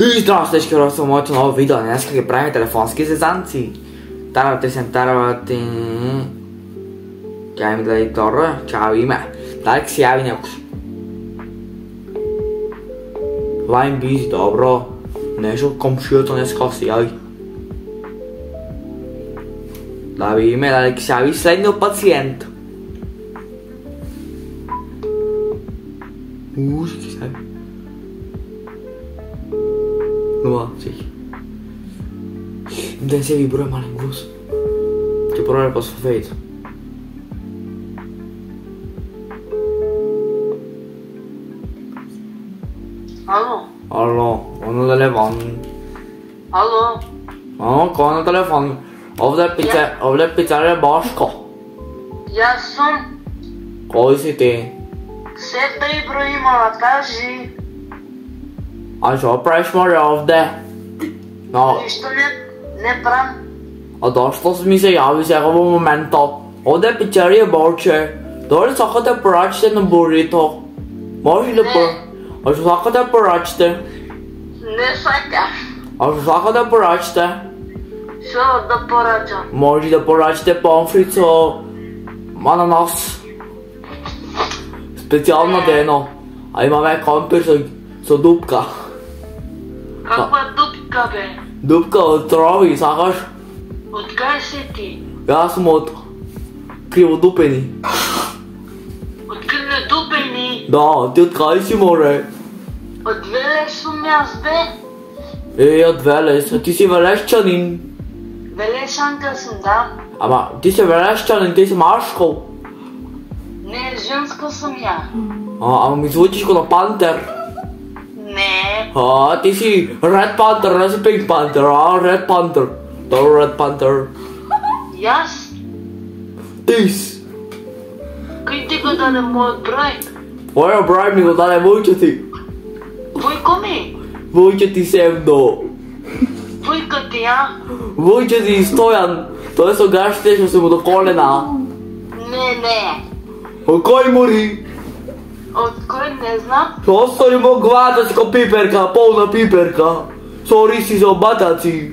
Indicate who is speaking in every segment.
Speaker 1: И здравейте, скоро съм моето ново видео. Днес ги правим телефонски сезанци. Трябва да презентирате... Тя ми да и тора. Чао име. Дай си яви някой. Лайн бизи, добро. Нещо от комшията днеска си яви. Да ви име, да си яви следния пациент. Ще се яви. Nula, всеки. Да не се вибруе мален глас. Ти проверя по софейто.
Speaker 2: Alo.
Speaker 1: Alo, on на телефон.
Speaker 2: Alo.
Speaker 1: Ало, кой на телефон? Овде е пицария Бошко.
Speaker 2: Я съм
Speaker 1: Кой си ти?
Speaker 2: Сета Ибраимова, кажи.
Speaker 1: А що правиш моля овде? Но,
Speaker 2: Нищо не правим.
Speaker 1: а дощо ми се яви сега в момента. Овде е пицария Борче. Дали сакате порачите на бурито? Може да А що сакате порачите?
Speaker 2: Не сакаш.
Speaker 1: А що сакате порачите?
Speaker 2: Що да поръчам?
Speaker 1: Може да порачите помфрица, ананас. Специална дено. А имаме компир с дупка.
Speaker 2: Каква дупка бе?
Speaker 1: Дупка от трави, сакаш?
Speaker 2: Откъде си ти?
Speaker 1: Аз съм от Криводупени.
Speaker 2: Откъде дупени?
Speaker 1: Да, ти откъде си, море?
Speaker 2: От Велеш съм аз бе?
Speaker 1: От Велес, а ти си велещанин.
Speaker 2: Велешанка съм, да.
Speaker 1: Ама, ти си велещанин, ти си машко.
Speaker 2: Не, женска съм я.
Speaker 1: Ама ми звучиш като пантер.
Speaker 2: Не.
Speaker 1: Ти си Red Panther, не си Pink Panther, Red Panther. Добро Red Panther.
Speaker 2: И аз?
Speaker 1: Тис.
Speaker 2: Кой ти го даде моят брой?
Speaker 1: Моя брой ми го даде войча ти.
Speaker 2: Войко ми?
Speaker 1: Войча ти Севдо.
Speaker 2: Войка ти, а?
Speaker 1: Войча ти Стоян. Той с огашите ще се му до колена.
Speaker 2: Не.
Speaker 1: От кой мори?
Speaker 2: От кой не знам?
Speaker 1: Просто не мога главата си ко пиперка, пълна пиперка. Сори си за батъци.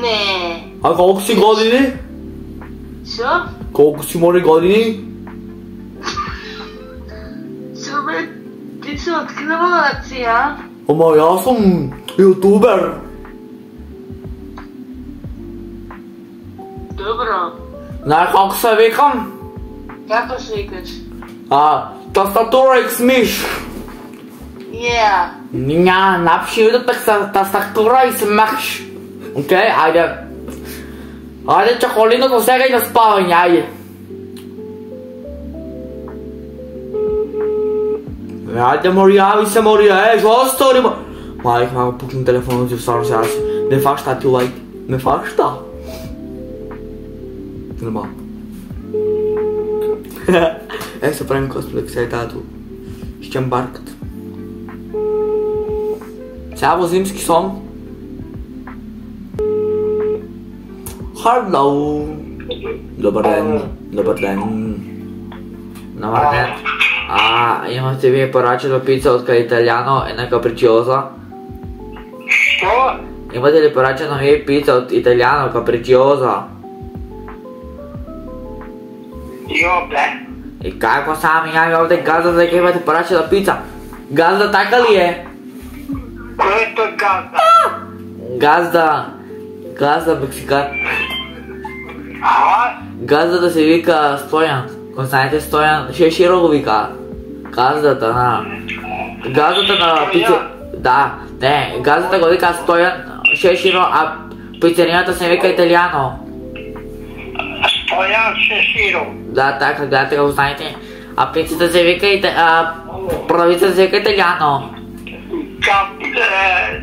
Speaker 2: Не.
Speaker 1: А колко си години?
Speaker 2: Що?
Speaker 1: Колко си море години?
Speaker 2: Що бе? Ти се открива ръци, а?
Speaker 1: Ама аз съм ютубер.
Speaker 2: Добро.
Speaker 1: Знаеш колко се викам?
Speaker 2: Како се викаш?
Speaker 1: Тастатура X миш. Напиши да тастатура X миш. Окей, айде. Айде чаколиното сега и на спаване, айде. Айде моряви се моря, що стори ма? Майк, мама пукна телефона си в стара сега си. Не фаща ти лайк. Не фаща. Нема. Се правим косплей, сега е тато. Щембарката. Сега в зимски сон. Hello. Добър ден. Добър ден. Имате вие поръчена пица от Италиано и на капричиоза?
Speaker 2: Що?
Speaker 1: Имате ли поръчена вие пица от Италиано капричиоза?
Speaker 2: Йо, бе.
Speaker 1: И какво сами яви овде газда дека имате поръчена пица? Газда така ли е?
Speaker 2: Кой е той газда?
Speaker 1: Газда мексикан.
Speaker 2: А?
Speaker 1: Газда да се вика Стоян. Ако знаете Стоян, Шеширо го вика. Газдата на пица... Да, не, газдата го вика Стоян, Шеширо, а пицерията се вика Италиано.
Speaker 2: Стоян Шеширо.
Speaker 1: Да, така, гледате го знаете. А пицата се вика правица се вика Италиано.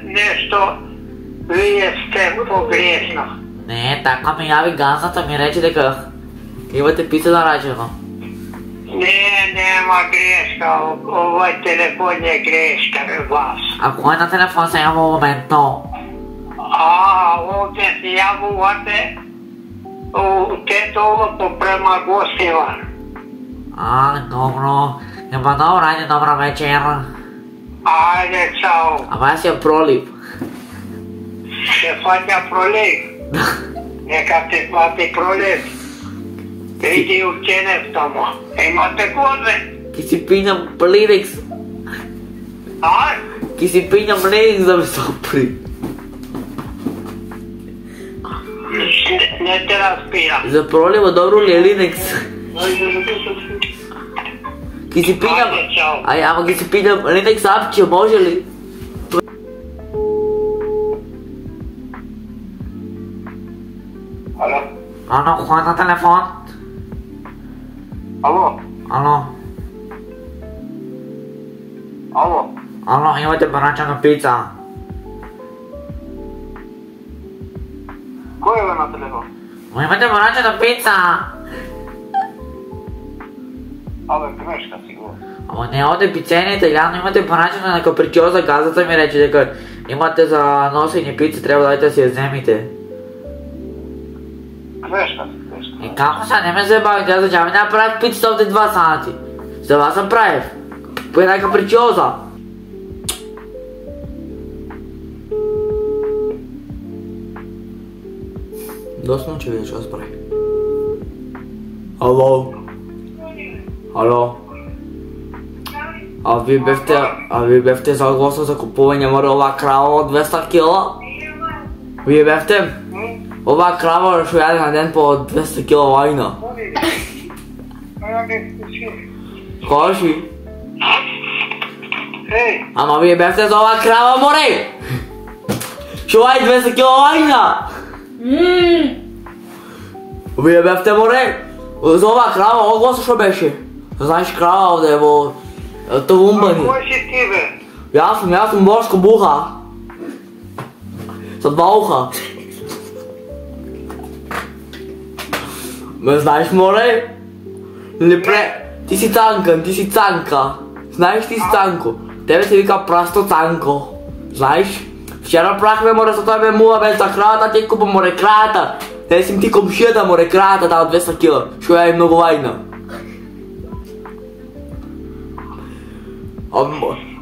Speaker 2: Нещо вие сте погрешно.
Speaker 1: Не, така ми яви газдата ми рече дека имате пица наречено.
Speaker 2: Не, нема грешка. Овој телефон е грешка бе вас.
Speaker 1: А кой на телефон се ява в момента?
Speaker 2: Овде се јавувате тето попрема гостива.
Speaker 1: Dobro. Nema dobro, ajde, dobra večer.
Speaker 2: Ajde, čao.
Speaker 1: A vas je prolip.
Speaker 2: фатя пролив. Нека те фати пролив. Иди учене в тому. Имате козе.
Speaker 1: Ки си пинам Linux.
Speaker 2: А?
Speaker 1: Ки си пинам Linux да ме сопри.
Speaker 2: Не те разбирам.
Speaker 1: За пролива добро ли е Linux? Ки си пинам...
Speaker 2: Айде, чао.
Speaker 1: Ама ки си пинам Linux апче, може ли?
Speaker 2: Ало?
Speaker 1: Ано, хвана телефон.
Speaker 2: Ало?
Speaker 1: Ано,
Speaker 2: Ало?
Speaker 1: ано, имате поръчана пица.
Speaker 2: Кой е на телефон?
Speaker 1: Имате поръчана пица.
Speaker 2: Абе, грешка сигурно.
Speaker 1: Ама не оде пицените, явно имате поръчана на капричоза, газата ми рече дека имате за носени пици, трябва да дайте си я вземите.
Speaker 2: Грешка.
Speaker 1: И како са, не ме заебавите, аз зачем ми направих пицата овде 2 сати. За вас съм правив. По една капричоза. Досно, че видиш, аз правих. Ало? Ало? А вие бевте загласни за купување море ова крава од 200 кила? Вие бевте? Ова крава што јаде на ден по 200 кила лајна. Кажи.
Speaker 2: Ей!
Speaker 1: Ама вие бевте за ова крава море! Што јаде 200 кила лајна? Вие бевте море? За ова крава огласо што беше? Знаеш крава овде во Товумбани.
Speaker 2: Кой си ти, бе?
Speaker 1: Јас сум Бошко Буха. Со 2 уха. Ме знаеш, море? Ти си Цанка. Знаеш, ти си Цанко. Тебе се вика Прасто Цанко. Знаеш? Вчера прахме, море, со тоа бе мула без за кравата, ти купам, море, кравата. Не си ти комшията, море, кравата, таа 200 кила. Шо ја е многу лајна.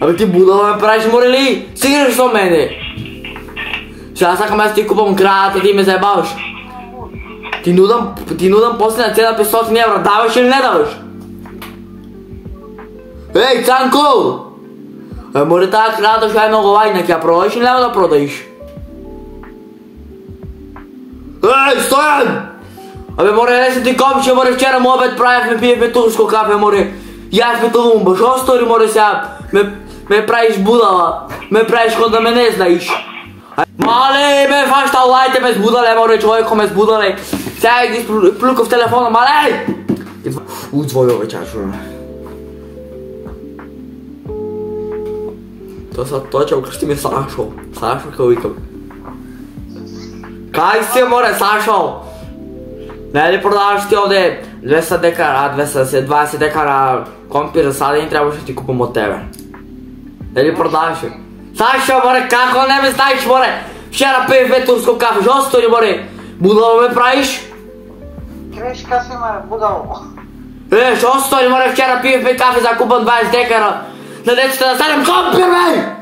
Speaker 1: Абе ти будала ме правиш, море ли? Си играш со мене. Сега сакам јас ти купам кравата, ти ме заебаваш. Ти нудам после на цена 500 евра, даваш или не даваш? Ей, Цанко! Море таа кравата што е многу лајна, ќе ја продаеш или нема да продаеш? Ей, Стојан! Абе, море, не си ти комшија, море, вчера му обед правевме, пиевме турско кафе, море. Јас ме Товумба, шо стори, море, сега? Ме правиш будала, ме правиш кога да ме не знаеш. Мале, ме фашта лајте, ме сбудале, море, човеко ме сбудале. Сега ги плюкав телефона, мале! Узвојо ве чачура. Тоа ќе укрсти ме Сашо. Сашо ке викам. Кај си, море, Сашо? Не ли продаваш ти овде 200 декара, 220 декара компир за саден, трябваше да ти купам от тебе. Не ли продаваш? Сашо, море, како не ме знаеш, море? Вчера пиевме турско кафе, шо стори, море? Будало ме правиш?
Speaker 2: Грешка си, море, будало.
Speaker 1: Шо стори, море, вчера пиевме кафе, закупам 20 декара. На децата да станем компир, бе!